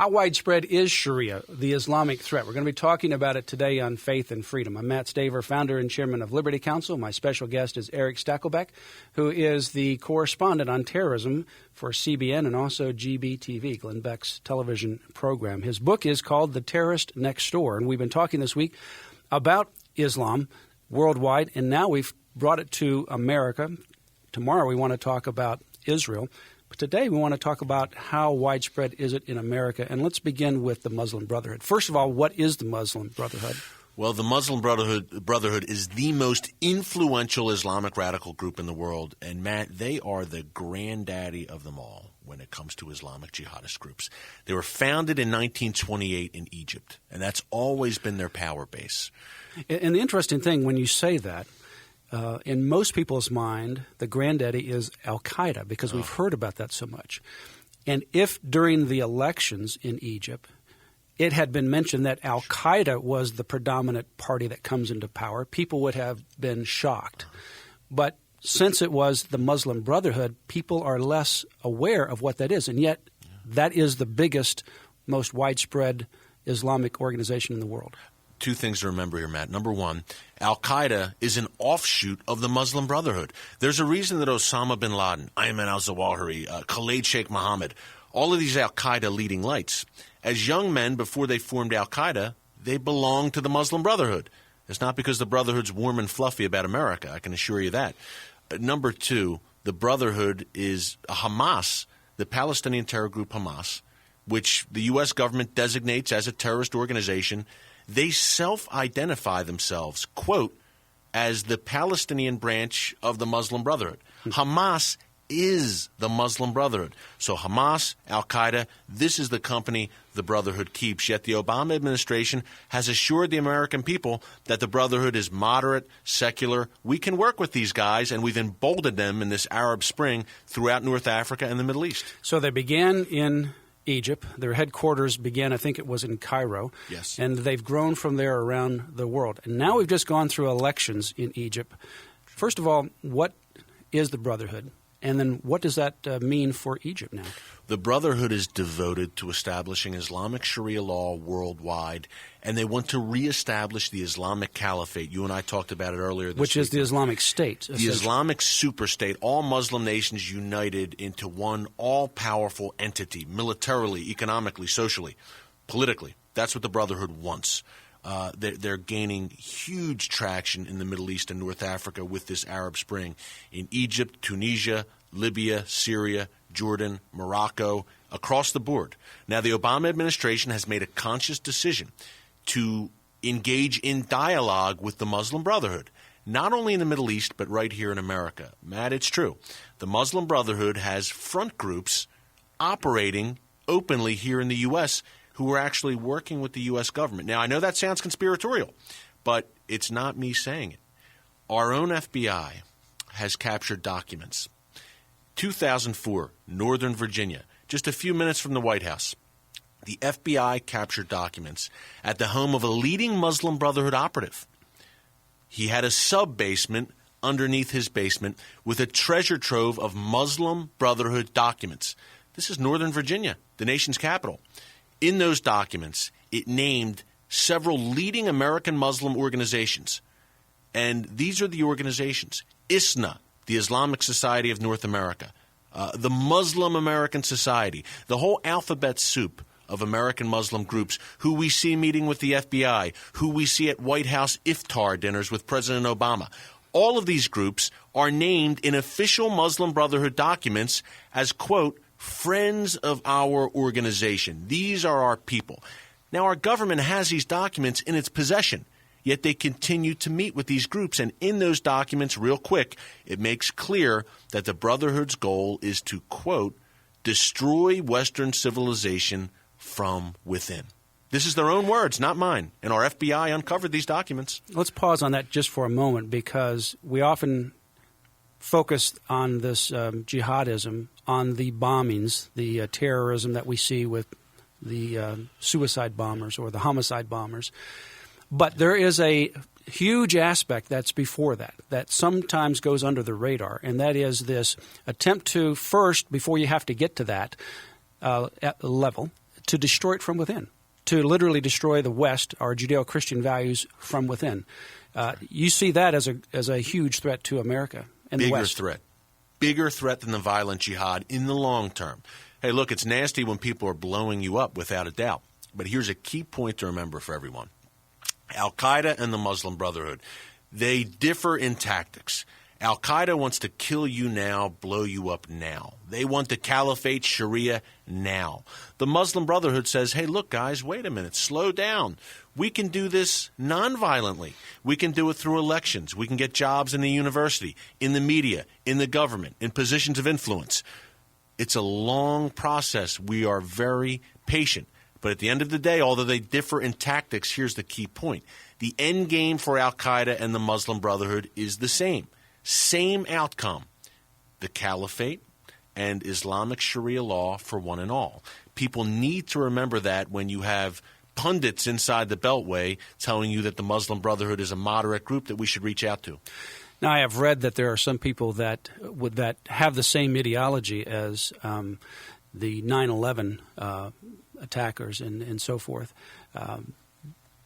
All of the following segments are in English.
How widespread is Shari'a, the Islamic threat? We're going to be talking about it today on Faith and Freedom. I'm Matt Staver, founder and chairman of Liberty Counsel. My special guest is Erick Stackelbeck, who is the correspondent on terrorism for CBN and also GBTV, Glenn Beck's television program. His book is called The Terrorist Next Door, and we've been talking this week about Islam worldwide, and now we've brought it to America. Tomorrow we want to talk about Israel. But today we want to talk about how widespread is it in America. And let's begin with the Muslim Brotherhood. First of all, what is the Muslim Brotherhood? Well, the Muslim Brotherhood is the most influential Islamic radical group in the world. And, Matt, they are the granddaddy of them all when it comes to Islamic jihadist groups. They were founded in 1928 in Egypt, and that's always been their power base. And the interesting thing when you say that, in most people's mind, the granddaddy is al-Qaeda because we've heard about that so much. And if during the elections in Egypt, it had been mentioned that al-Qaeda was the predominant party that comes into power, people would have been shocked. But since it was the Muslim Brotherhood, people are less aware of what that is. And yet that is the biggest, most widespread Islamic organization in the world. Two things to remember here, Matt. Number one, al-Qaeda is an offshoot of the Muslim Brotherhood. There's a reason that Osama bin Laden, Ayman al-Zawahiri, Khalid Sheikh Mohammed, all of these al-Qaeda leading lights, as young men before they formed al-Qaeda, they belonged to the Muslim Brotherhood. It's not because the Brotherhood's warm and fluffy about America, I can assure you that. Number two, the Brotherhood is Hamas, the Palestinian terror group Hamas, which the U.S. government designates as a terrorist organization. They self-identify themselves, quote, as the Palestinian branch of the Muslim Brotherhood. Hamas is the Muslim Brotherhood. So Hamas, al-Qaeda, this is the company the Brotherhood keeps. Yet the Obama administration has assured the American people that the Brotherhood is moderate, secular. We can work with these guys, and we've emboldened them in this Arab Spring throughout North Africa and the Middle East. So they began in Egypt. Their headquarters began, I think it was in Cairo. Yes. And they've grown from there around the world. And now we've just gone through elections in Egypt. First of all, what is the Brotherhood? And then what does that mean for Egypt now? The Brotherhood is devoted to establishing Islamic Sharia law worldwide, and they want to reestablish the Islamic Caliphate. You and I talked about it earlier this week. Which is the Islamic State. The Islamic superstate, all Muslim nations united into one all-powerful entity, militarily, economically, socially, politically. That's what the Brotherhood wants. They're gaining huge traction in the Middle East and North Africa with this Arab Spring. In Egypt, Tunisia, Libya, Syria, Jordan, Morocco, across the board. Now, the Obama administration has made a conscious decision to engage in dialogue with the Muslim Brotherhood, not only in the Middle East, but right here in America. Matt, it's true. The Muslim Brotherhood has front groups operating openly here in the U.S., who are actually working with the U.S. government. Now, I know that sounds conspiratorial, but it's not me saying it. Our own FBI has captured documents. 2004, Northern Virginia, just a few minutes from the White House. The FBI captured documents at the home of a leading Muslim Brotherhood operative. He had a sub-basement underneath his basement with a treasure trove of Muslim Brotherhood documents. This is Northern Virginia, the nation's capital. In those documents, it named several leading American Muslim organizations. And these are the organizations: ISNA, the Islamic Society of North America, the Muslim American Society, the whole alphabet soup of American Muslim groups who we see meeting with the FBI, who we see at White House iftar dinners with President Obama. All of these groups are named in official Muslim Brotherhood documents as, quote, friends of our organization. These are our people. Now, our government has these documents in its possession, yet they continue to meet with these groups. And in those documents, real quick, it makes clear that the Brotherhood's goal is to, quote, destroy Western civilization from within. This is their own words, not mine. And our FBI uncovered these documents. Let's pause on that just for a moment, because we often focus on this jihadism, on the bombings, the terrorism that we see with the suicide bombers or the homicide bombers. But there is a huge aspect that's before that, that sometimes goes under the radar, and that is this attempt to first, before you have to get to that level, to destroy it from within, to literally destroy the West, our Judeo-Christian values from within. You see that as a huge threat to America and the West. Bigger threat than the violent jihad in the long term. Hey, look, it's nasty when people are blowing you up, without a doubt. But here's a key point to remember for everyone. Al-Qaeda and the Muslim Brotherhood, they differ in tactics. Al-Qaeda wants to kill you now, blow you up now. They want the caliphate, Shari'a, now. The Muslim Brotherhood says, hey, look, guys, wait a minute, slow down. We can do this nonviolently. We can do it through elections. We can get jobs in the university, in the media, in the government, in positions of influence. It's a long process. We are very patient. But at the end of the day, although they differ in tactics, here's the key point. The end game for Al-Qaeda and the Muslim Brotherhood is the same. Same outcome. The caliphate and Islamic Sharia law for one and all. People need to remember that when you have pundits inside the Beltway telling you that the Muslim Brotherhood is a moderate group that we should reach out to. Now, I have read that there are some people that have the same ideology as the 9/11 attackers and so forth,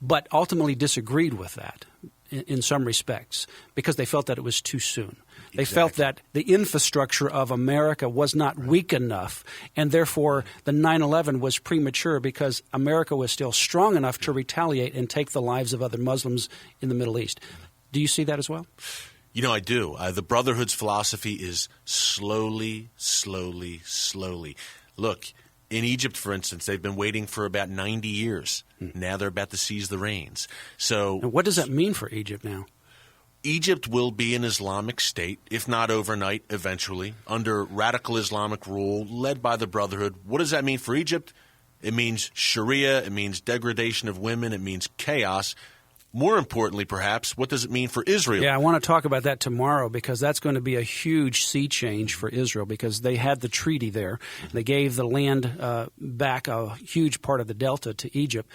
but ultimately disagreed with that in some respects because they felt that it was too soon. They felt that the infrastructure of America was not weak enough, and therefore the 9/11 was premature because America was still strong enough to retaliate and take the lives of other Muslims in the Middle East. Do you see that as well? You know, I do. The Brotherhood's philosophy is slowly, slowly, slowly. Look, in Egypt, for instance, they've been waiting for about 90 years. Now they're about to seize the reins. So, and what does that mean for Egypt now? Egypt will be an Islamic state, if not overnight, eventually, under radical Islamic rule led by the Brotherhood. What does that mean for Egypt? It means Sharia. It means degradation of women. It means chaos. More importantly, perhaps, what does it mean for Israel? Yeah, I want to talk about that tomorrow because that's going to be a huge sea change for Israel because they had the treaty there. They gave the land back, a huge part of the delta, to Egypt.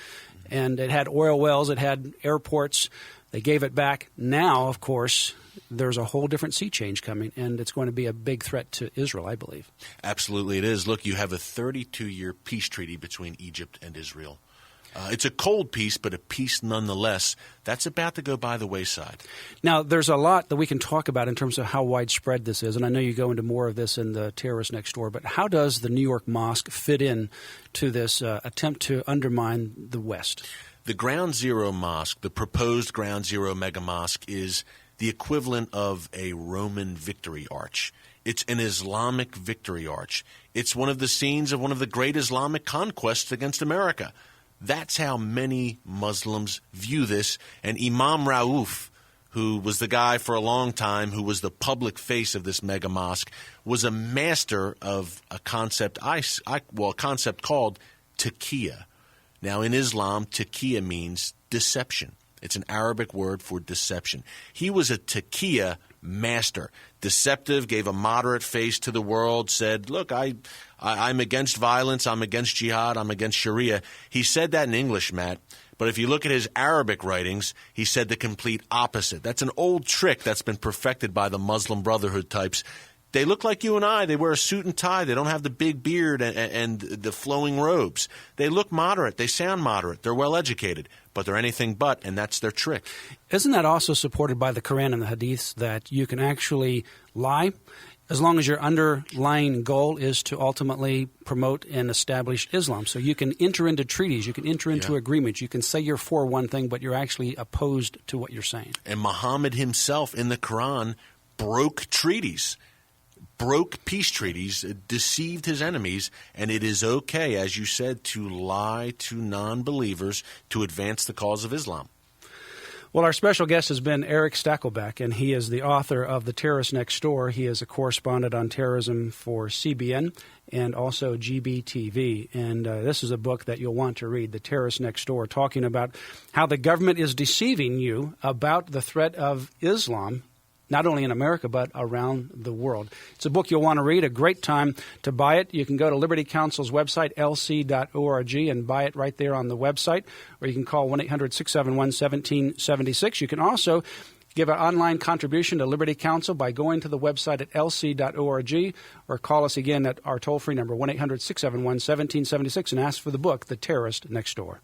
And it had oil wells, it had airports. They gave it back. Now, of course, there's a whole different sea change coming, and it's going to be a big threat to Israel, I believe. Absolutely it is. Look, you have a 32-year peace treaty between Egypt and Israel. It's a cold peace, but a peace nonetheless. That's about to go by the wayside. Now, there's a lot that we can talk about in terms of how widespread this is, and I know you go into more of this in the Terrorist Next Door, but how does the New York Mosque fit in to this attempt to undermine the West? The Ground Zero Mosque, the proposed Ground Zero mega mosque, is the equivalent of a Roman victory arch. It's an Islamic victory arch. It's one of the scenes of one of the great Islamic conquests against America. That's how many Muslims view this. And Imam Rauf, who was the guy for a long time who was the public face of this mega mosque, was a master of a concept a concept called taqiyya. Now, in Islam, taqiyya means deception. It's an Arabic word for deception. He was a taqiyya master. Deceptive, gave a moderate face to the world, said, look, I'm against violence, I'm against jihad, I'm against Sharia. He said that in English, Matt. But if you look at his Arabic writings, he said the complete opposite. That's an old trick that's been perfected by the Muslim Brotherhood types. They look like you and I. They wear a suit and tie. They don't have the big beard and the flowing robes. They look moderate. They sound moderate. They're well-educated. But they're anything but, and that's their trick. Isn't that also supported by the Quran and the Hadiths that you can actually lie as long as your underlying goal is to ultimately promote and establish Islam? So you can enter into treaties. You can enter into agreements. You can say you're for one thing, but you're actually opposed to what you're saying. And Muhammad himself in the Quran broke treaties. Broke peace treaties, deceived his enemies, and it is okay, as you said, to lie to non-believers to advance the cause of Islam. Well, our special guest has been Erick Stackelbeck, and he is the author of The Terrorist Next Door. He is a correspondent on terrorism for CBN and also GBTV. And this is a book that you'll want to read, The Terrorist Next Door, talking about how the government is deceiving you about the threat of Islam, not only in America, but around the world. It's a book you'll want to read, a great time to buy it. You can go to Liberty Counsel's website, lc.org, and buy it right there on the website, or you can call 1-800-671-1776. You can also Give an online contribution to Liberty Counsel by going to the website at lc.org or call us again at our toll-free number, 1-800-671-1776, and ask for the book, The Terrorist Next Door.